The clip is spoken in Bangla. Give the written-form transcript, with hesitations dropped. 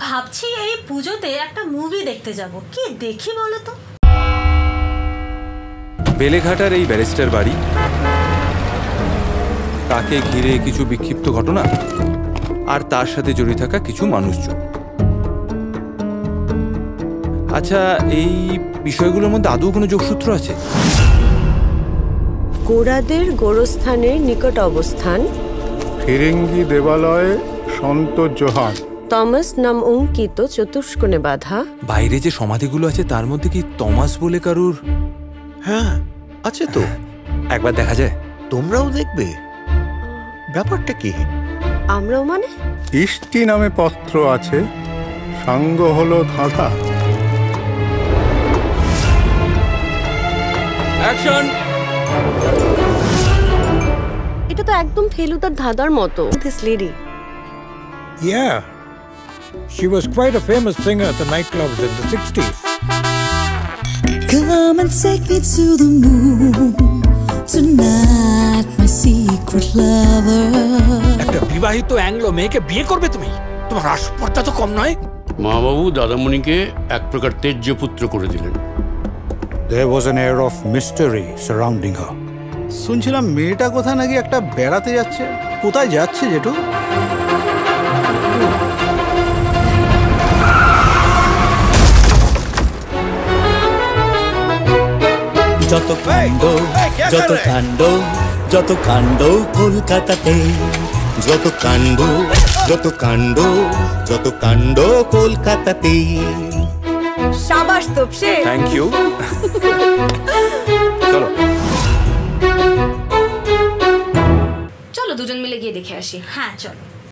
ভাবছি এই পুজোতে একটা মুভি দেখতে যাব, কি দেখি বলো তো? বেলেঘাটার এই ব্যারিস্টার বাড়ি, তাকে ঘিরে কিছু বিক্ষিপ্ত ঘটনা আর তার সাথে জড়িয়ে থাকা কিছু মানুষজন। আচ্ছা, এই বিষয়গুলোর মধ্যে আদৌ কোনো যোগসূত্র আছে? গোড়াদের গোরস্থানের নিকট অবস্থান, ফিরিঙ্গি দেবালয়ে সন্ত জোহার, তমাস নাম অঙ্কিত চতুষ্কোণে বাঁধা। বাইরে যে সমাধিগুলো আছে তার মধ্যে কি তমাস বলে কারুর? হ্যাঁ আছে তো। একবার দেখা যায়? তোমরাও দেখবে? ব্যাপারটা কি? আমরাও মানে? ইষ্টি নামে পত্র আছে, সাঙ্গ হলো ধাঁধা। অ্যাকশন! এটা তো একদম ফেলুদার ধাঁধার মতো। This lady, Yeah, she was quite a famous singer at the nightclubs in the 60s. Come and take me to the moon tonight, my secret lover. একটা বিবাহিত অ্যাংলো মেয়েকে বিয়ে করবে তুমি? তোমার রাজপথটা তো কম নয়। মা বাবু দাদামণিকে এক প্রকার তেজ্য পুত্র করে দিলেন। There was an air of mystery surrounding her. শুনছিলাম মেয়েটা কোথায় নাকি একটা বেড়াতে যাচ্ছে। কোথায় যাচ্ছে জেঠু? যত কাণ্ড যত কাণ্ড যত কাণ্ড কলকাতাতে, যত কাণ্ড যত কাণ্ড যত কাণ্ড কলকাতাতে। শাবাশ তোপসে। Thank you. চলো চলো দুজন মিলে গিয়ে দেখে আসি। হ্যাঁ চলো।